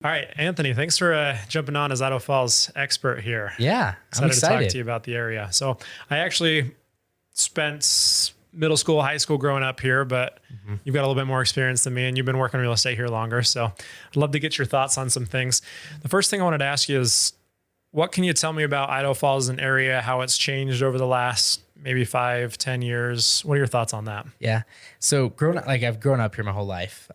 All right, Anthony, thanks for jumping on as Idaho Falls expert here. Yeah, I'm Excited to talk excited. to you about the area. So I actually spent middle school, high school growing up here, but you've got a little bit more experience than me and you've been working real estate here longer. So I'd love to get your thoughts on some things. The first thing I wanted to ask you is, what can you tell me about Idaho Falls as an area, how it's changed over the last maybe 5-10 years? What are your thoughts on that? Yeah. So I've grown up here my whole life.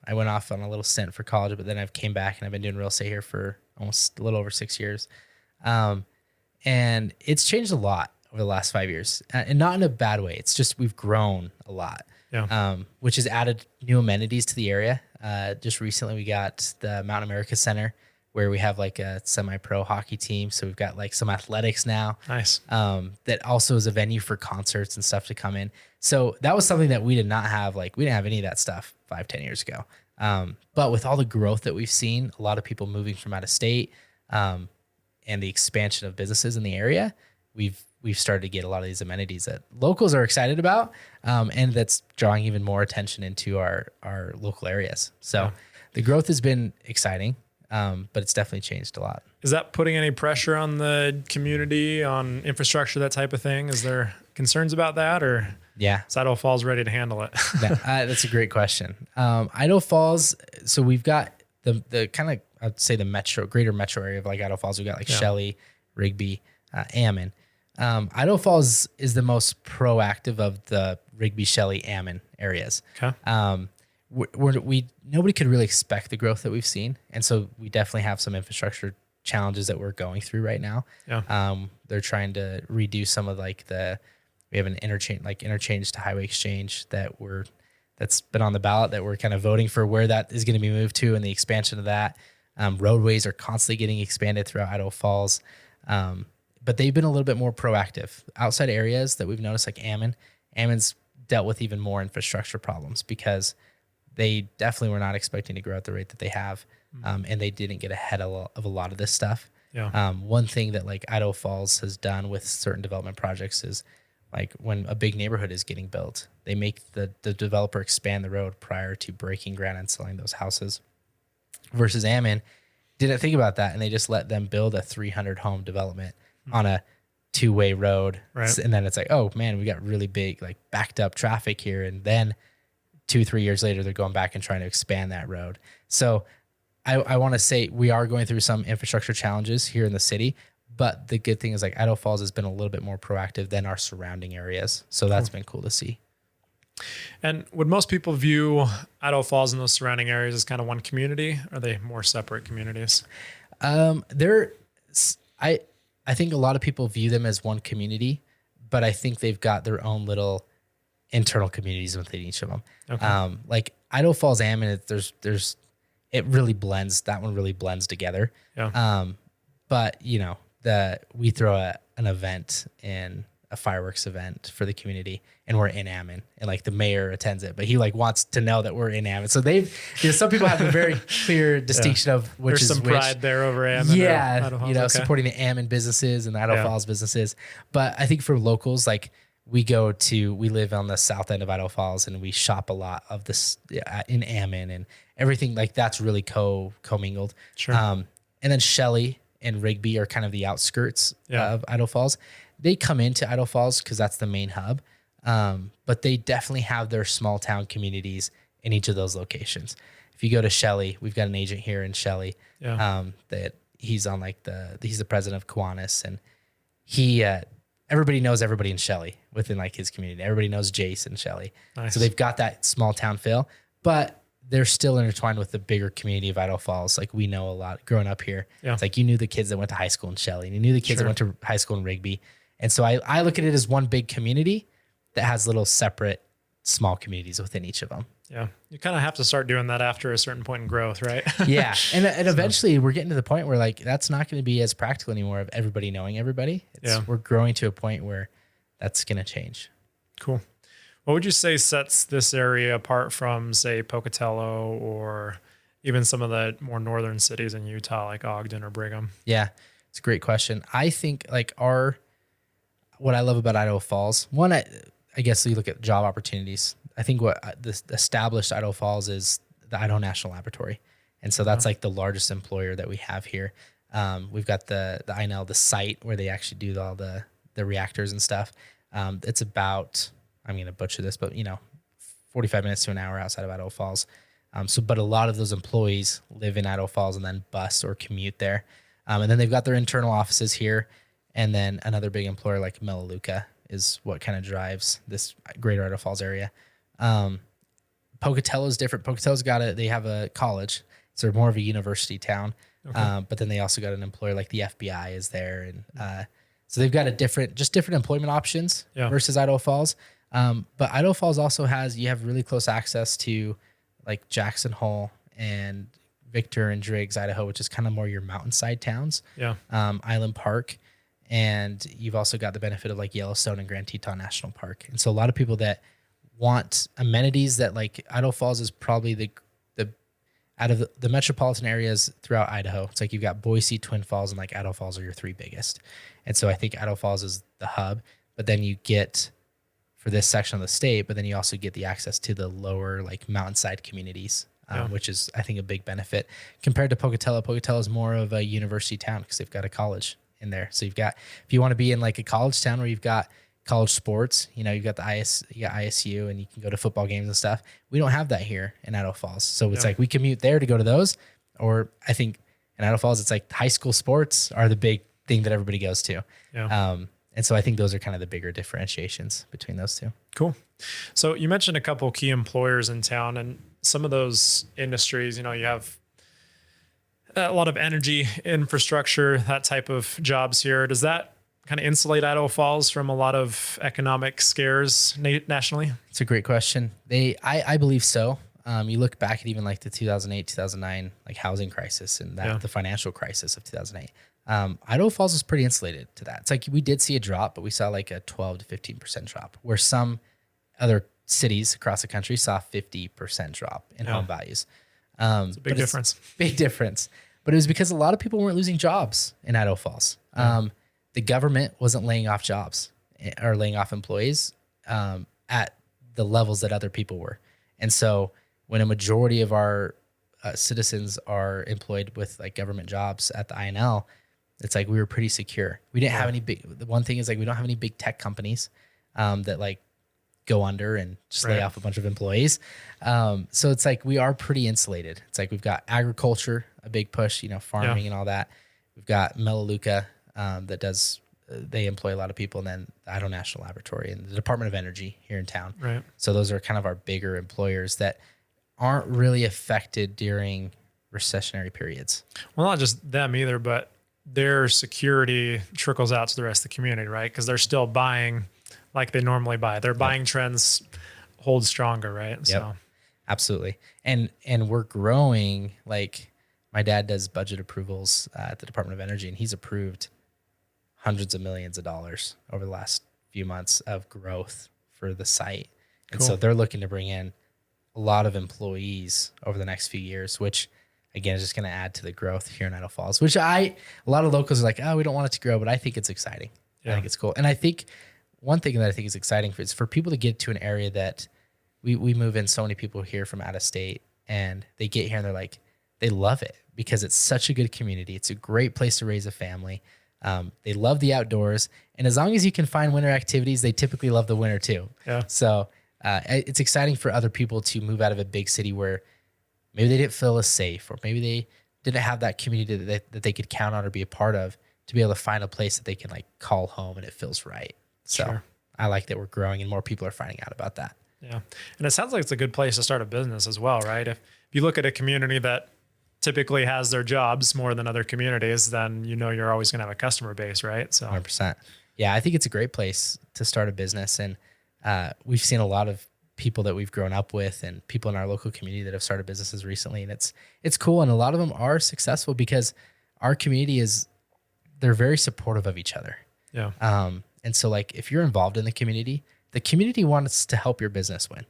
I went off on a little stint for college, but then I've came back and I've been doing real estate here for almost a little over 6 years. And it's changed a lot over the last 5 years, and not in a bad way. It's just we've grown a lot, which has added new amenities to the area. Just recently, we got the Mountain America Center, where we have like a semi-pro hockey team. So we've got like some athletics now. Nice. That also is a venue for concerts and stuff to come in. So that was something that we did not have. Like we didn't have any of that stuff 5-10 years ago. But with all the growth that we've seen, a lot of people moving from out of state, and the expansion of businesses in the area, we've started to get a lot of these amenities that locals are excited about, and that's drawing even more attention into our local areas. So the growth has been exciting. But it's definitely changed a lot. Is that putting any pressure on the community, on infrastructure, that type of thing? Is there concerns about that, or is Idaho Falls ready to handle it? That's a great question. Idaho Falls, so we've got the kind of, I'd say the greater metro area of like Idaho Falls. We've got like Shelley, Rigby, Ammon. Idaho Falls is the most proactive of the Rigby, Shelley, Ammon areas. Okay. Nobody could really expect the growth that we've seen. And so we definitely have some infrastructure challenges that we're going through right now. Yeah. They're trying to redo some of we have an interchange to highway exchange that's been on the ballot that we're kind of voting for where that is going to be moved to and the expansion of that. Roadways are constantly getting expanded throughout Idaho Falls. But they've been a little bit more proactive. Outside areas that we've noticed, like Ammon's dealt with even more infrastructure problems because they definitely were not expecting to grow at the rate that they have. And they didn't get ahead of a lot of this stuff. Yeah. One thing that like Idaho Falls has done with certain development projects is like when a big neighborhood is getting built, they make the developer expand the road prior to breaking ground and selling those houses. Versus Ammon didn't think about that, and they just let them build a 300 home development on a two-way road. Right. And then it's like, oh man, we got really big, like backed up traffic here. And then 2-3 years later, they're going back and trying to expand that road. So I want to say we are going through some infrastructure challenges here in the city, but the good thing is like Idaho Falls has been a little bit more proactive than our surrounding areas. So that's been cool to see. And would most people view Idaho Falls and those surrounding areas as kind of one community? Or are they more separate communities? I think a lot of people view them as one community, but I think they've got their own little internal communities within each of them. Okay. Like Idaho Falls, Ammon, it really blends. That one really blends together. Yeah. But we throw an event in a fireworks event for the community, and we're in Ammon, and like the mayor attends it, but he like wants to know that we're in Ammon. So some people have a very clear distinction of which There's is some pride there over Ammon. Yeah. Supporting the Ammon businesses and the Idaho Falls businesses. But I think for locals, like we live on the south end of Idaho Falls, and we shop a lot of this in Ammon, and everything like that's really commingled. Sure. And then Shelley and Rigby are kind of the outskirts of Idaho Falls. They come into Idaho Falls because that's the main hub, but they definitely have their small town communities in each of those locations. If you go to Shelley, we've got an agent here in Shelley that he's on he's the president of Kiwanis, and everybody knows everybody in Shelley within like his community. Everybody knows Jace and Shelley. Nice. So they've got that small town feel, but they're still intertwined with the bigger community of Idaho Falls. Like we know a lot growing up here. Yeah. It's like you knew the kids that went to high school in Shelley, and you knew the kids that went to high school in Rigby. And so I look at it as one big community that has little separate small communities within each of them. Yeah. You kind of have to start doing that after a certain point in growth, right? Yeah. And eventually we're getting to the point where like, that's not going to be as practical anymore of everybody knowing everybody. We're growing to a point where that's going to change. Cool. What would you say sets this area apart from, say, Pocatello or even some of the more northern cities in Utah, like Ogden or Brigham? Yeah, it's a great question. I think like what I love about Idaho Falls, one, I guess you look at job opportunities. I think what this established Idaho Falls is the Idaho National Laboratory. And so that's like the largest employer that we have here. We've got the INL, the site where they actually do all the reactors and stuff. It's about, I'm going to butcher this, but 45 minutes to an hour outside of Idaho Falls. But a lot of those employees live in Idaho Falls and then bus or commute there. And then they've got their internal offices here. And then another big employer like Melaleuca is what kind of drives this greater Idaho Falls area. Pocatello is different. Pocatello's they have a college. So they're more of a university town. Okay. But then they also got an employer like the FBI is there. And so they've got different employment options versus Idaho Falls. But Idaho Falls also you have really close access to like Jackson Hole and Victor and Driggs, Idaho, which is kind of more your mountainside towns. Yeah. Island Park. And you've also got the benefit of like Yellowstone and Grand Teton National Park. And so a lot of people that want amenities that like Idaho Falls is probably the out of the metropolitan areas throughout Idaho. It's like you've got Boise, Twin Falls, and like Idaho Falls are your three biggest. And so I think Idaho Falls is the hub, but then you get for this section of the state, but then you also get the access to the lower like mountainside communities, which is I think a big benefit compared to Pocatello. Pocatello is more of a university town because they've got a college in there. So you've got, if you want to be in like a college town where you've got college sports, you've got ISU and you can go to football games and stuff. We don't have that here in Idaho Falls. So it's like we commute there to go to those, or I think in Idaho Falls, it's like high school sports are the big thing that everybody goes to. Yeah. And so I think those are kind of the bigger differentiations between those two. Cool. So you mentioned a couple key employers in town, and some of those industries, you have a lot of energy infrastructure, that type of jobs here. Does that kind of insulate Idaho Falls from a lot of economic scares nationally? It's a great question. I believe so. You look back at even like the 2008, 2009, like housing crisis and the financial crisis of 2008. Idaho Falls was pretty insulated to that. It's like we did see a drop, but we saw like a 12 to 15% drop, where some other cities across the country saw 50% drop in home values. It's a big difference. Big difference. But it was because a lot of people weren't losing jobs in Idaho Falls. The government wasn't laying off jobs or laying off employees at the levels that other people were. And so when a majority of our citizens are employed with like government jobs at the INL, it's like we were pretty secure. We didn't have any the one thing is like we don't have any big tech companies that like go under and just lay off a bunch of employees. So it's like we are pretty insulated. It's like we've got agriculture, a big push, farming and all that. We've got Melaleuca that does, they employ a lot of people, and then the Idaho National Laboratory and the Department of Energy here in town. Right. So those are kind of our bigger employers that aren't really affected during recessionary periods. Well, not just them either, but their security trickles out to the rest of the community, right? Because they're still buying like they normally buy. Their buying trends hold stronger, right? Yep. So absolutely. And we're growing. Like my dad does budget approvals at the Department of Energy, and he's approved hundreds of millions of dollars over the last few months of growth for the site. And so they're looking to bring in a lot of employees over the next few years, which again is just going to add to the growth here in Idaho Falls, which a lot of locals are like, oh, we don't want it to grow, but I think it's exciting. Yeah. I think it's cool. And I think one thing that I think is exciting is for people to get to an area that we move in so many people here from out of state, and they get here and they're like, they love it because it's such a good community. It's a great place to raise a family. They love the outdoors, and as long as you can find winter activities, they typically love the winter too. Yeah. So it's exciting for other people to move out of a big city where maybe they didn't feel as safe, or maybe they didn't have that community that they could count on or be a part of, to be able to find a place that they can like call home and it feels right. So I like that we're growing and more people are finding out about that. Yeah. And it sounds like it's a good place to start a business as well, right? If you look at a community that typically has their jobs more than other communities, then you're always going to have a customer base, right? So 100%. Yeah, I think it's a great place to start a business. And we've seen a lot of people that we've grown up with and people in our local community that have started businesses recently. And it's cool. And a lot of them are successful because our community they're very supportive of each other. Yeah. And so like, if you're involved in the community wants to help your business win.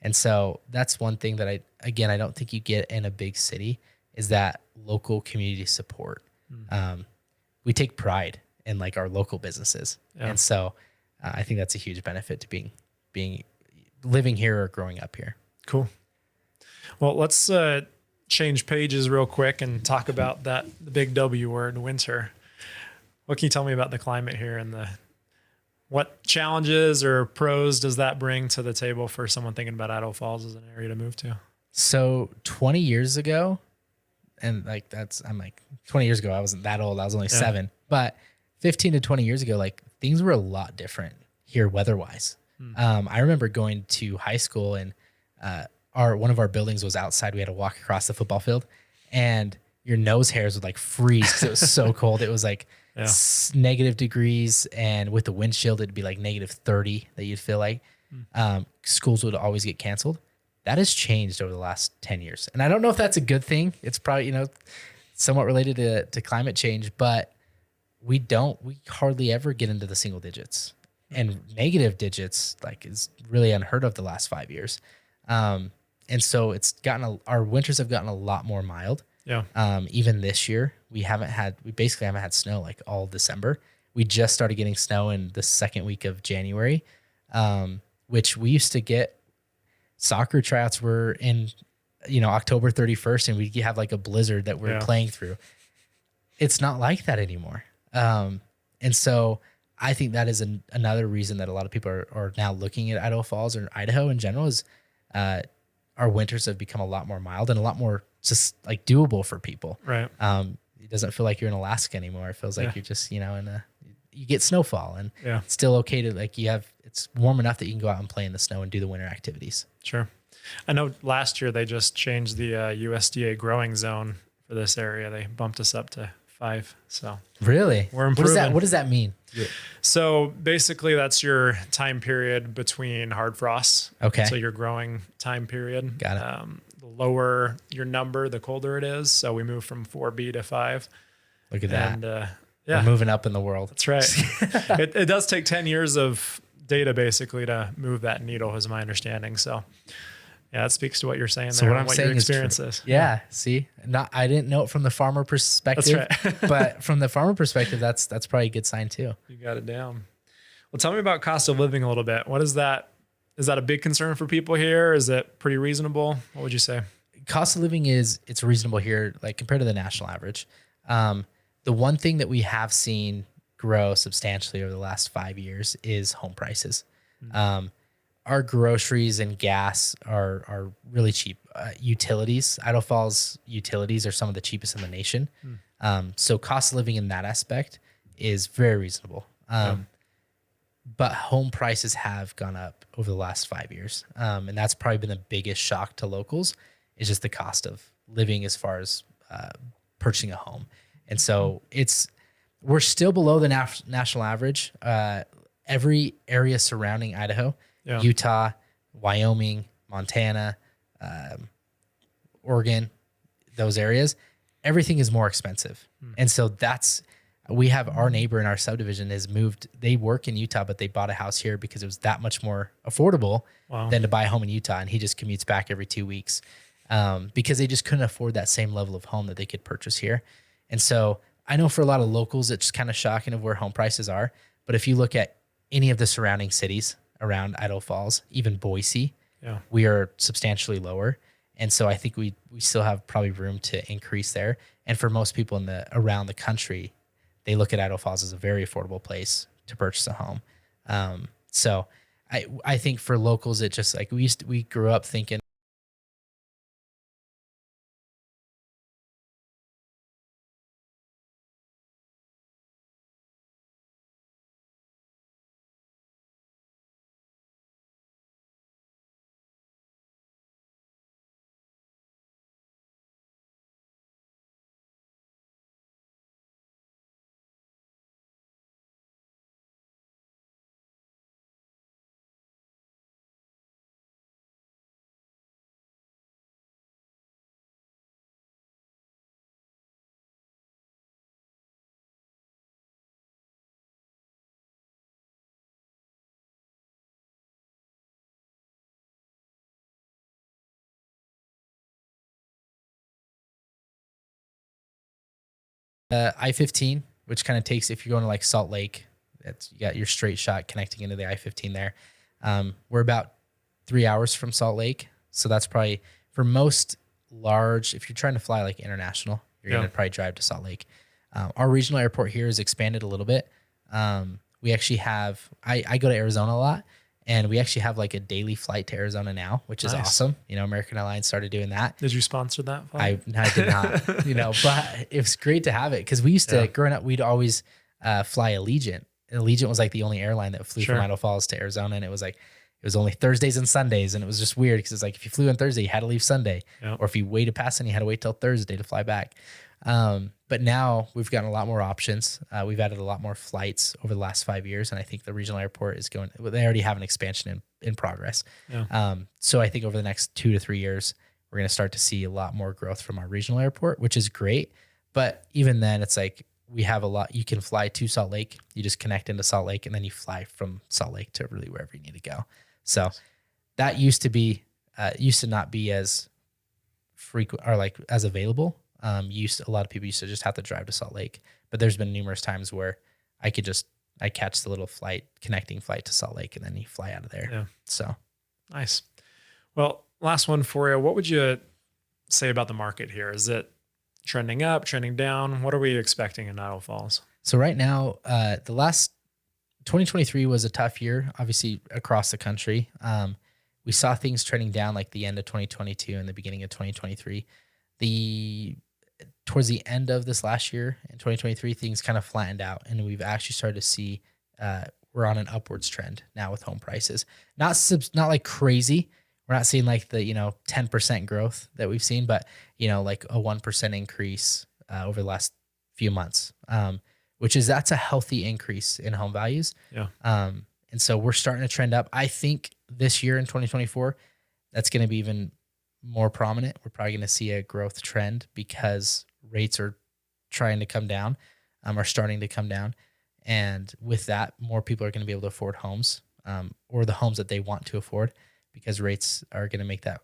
And so that's one thing that I don't think you get in a big city, is that local community support. We take pride in like our local businesses. Yeah. And so I think that's a huge benefit to being living here or growing up here. Cool. Well, let's change pages real quick and talk about the big W word, winter. What can you tell me about the climate here and what challenges or pros does that bring to the table for someone thinking about Idaho Falls as an area to move to? So 20 years ago, and I'm like 20 years ago, I wasn't that old. I was only 7, but 15 to 20 years ago, like things were a lot different here weather-wise. I remember going to high school and one of our buildings was outside. We had to walk across the football field, and your nose hairs would like freeze because it was so cold. It was like negative degrees, and with the windshield, it'd be like negative 30 that you'd feel like. Schools would always get canceled. That has changed over the last 10 years. And I don't know if that's a good thing. It's probably, somewhat related to climate change, but we hardly ever get into the single digits, and negative digits like is really unheard of the last 5 years. And so our winters have gotten a lot more mild. Yeah. Even this year, we basically haven't had snow like all December. We just started getting snow in the second week of January, which we used to get. Soccer tryouts were in, October 31st, and we'd have like a blizzard that we're playing through. It's not like that anymore. And so I think that is another reason that a lot of people are now looking at Idaho Falls or Idaho in general is our winters have become a lot more mild and a lot more just like doable for people. Right. It doesn't feel like you're in Alaska anymore. It feels like you're just, you get snowfall, and it's still okay to it's warm enough that you can go out and play in the snow and do the winter activities. Sure. I know last year they just changed the USDA growing zone for this area. They bumped us up to 5. So really, we're improving. What does that mean? So basically that's your time period between hard frosts. Okay. So your growing time period. Got it. The lower your number, the colder it is. So we move from 4B to 5. Look at that. And we're moving up in the world. That's right. It does take 10 years of data basically to move that needle, is my understanding. So yeah, that speaks to what you're saying so there. What I'm saying your experience is. Yeah. See, I didn't know it from the farmer perspective, that's right. but from the farmer perspective, that's probably a good sign too. You got it down. Well, tell me about cost of living a little bit. What is that? Is that a big concern for people here? Is it pretty reasonable? What would you say? Cost of living it's reasonable here, like compared to the national average. The one thing that we have seen grow substantially over the last 5 years is home prices. Our groceries and gas are really cheap. Utilities, Idaho Falls utilities are some of the cheapest in the nation. So cost of living in that aspect is very reasonable. But home prices have gone up over the last 5 years. And that's probably been the biggest shock to locals, is just the cost of living as far as purchasing a home. And so we're still below the national average. Every area surrounding Idaho, Utah, Wyoming, Montana, Oregon, those areas, everything is more expensive. And so we have our neighbor in our subdivision has moved. They work in Utah, but they bought a house here because it was that much more affordable than to buy a home in Utah. And he just commutes back every 2 weeks because they just couldn't afford that same level of home that they could purchase here. And so I know for a lot of locals, it's kind of shocking of where home prices are. But if you look at any of the surrounding cities around Idaho Falls, even Boise, we are substantially lower. And so I think we still have probably room to increase there. And for most people around the country, they look at Idaho Falls as a very affordable place to purchase a home. So I think for locals, it just like we grew up thinking, I-15, which kind of takes, if you're going to like Salt Lake, you got your straight shot connecting into the I-15 there. We're about 3 hours from Salt Lake. So that's probably, for most if you're trying to fly like international, you're going to probably drive to Salt Lake. Our regional airport here is expanded a little bit. We actually have, I go to Arizona a lot, and we actually have like a daily flight to Arizona now, which is awesome. You know, American Airlines started doing that. Did you sponsor that flight? I did not, you know, but it's great to have it because we used to, growing up, we'd always fly Allegiant. Allegiant was like the only airline that flew from Idaho Falls to Arizona, and it was only Thursdays and Sundays, and it was just weird because it's like if you flew on Thursday, you had to leave Sunday, or if you waited past, you had to wait till Thursday to fly back. But now we've gotten a lot more options. We've added a lot more flights over the last 5 years, and I think the regional airport is going. They already have an expansion in progress. So I think over the next 2 to 3 years, we're going to start to see a lot more growth from our regional airport, which is great. But even then, it's like we have a lot. You can fly to Salt Lake. You just connect into Salt Lake, and then you fly from Salt Lake to really wherever you need to go. So that used to not be as frequent or like as available. A lot of people used to just have to drive to Salt Lake, but there's been numerous times where I catch the little connecting flight to Salt Lake, and then you fly out of there. Yeah. So nice. Well, last one for you. What would you say about the market here? Is it trending up, trending down? What are we expecting in Idaho Falls? So right now, the last 2023 was a tough year, obviously across the country. We saw things trending down like the end of 2022 and the beginning of 2023. Towards the end of this last year in 2023, things kind of flattened out, and we've actually started to see we're on an upwards trend now with home prices. Not like crazy. We're not seeing like the 10% growth that we've seen, but like a 1% increase over the last few months. That's a healthy increase in home values. Yeah. And so we're starting to trend up. I think this year in 2024, that's going to be even more prominent. We're probably going to see a growth trend because rates are trying to come down, are starting to come down. And with that, more people are going to be able to afford homes, or the homes that they want to afford, because rates are going to make that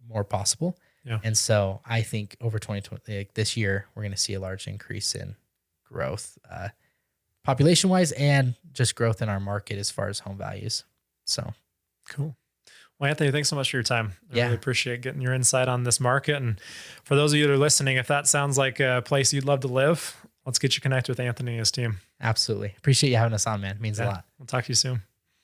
more possible. Yeah. And so I think over 2020, like this year, we're going to see a large increase in growth, population wise, and just growth in our market as far as home values. So cool. Well, Anthony, thanks so much for your time. I really appreciate getting your insight on this market. And for those of you that are listening, if that sounds like a place you'd love to live, let's get you connected with Anthony and his team. Absolutely. Appreciate you having us on, man. It means a lot. We'll talk to you soon.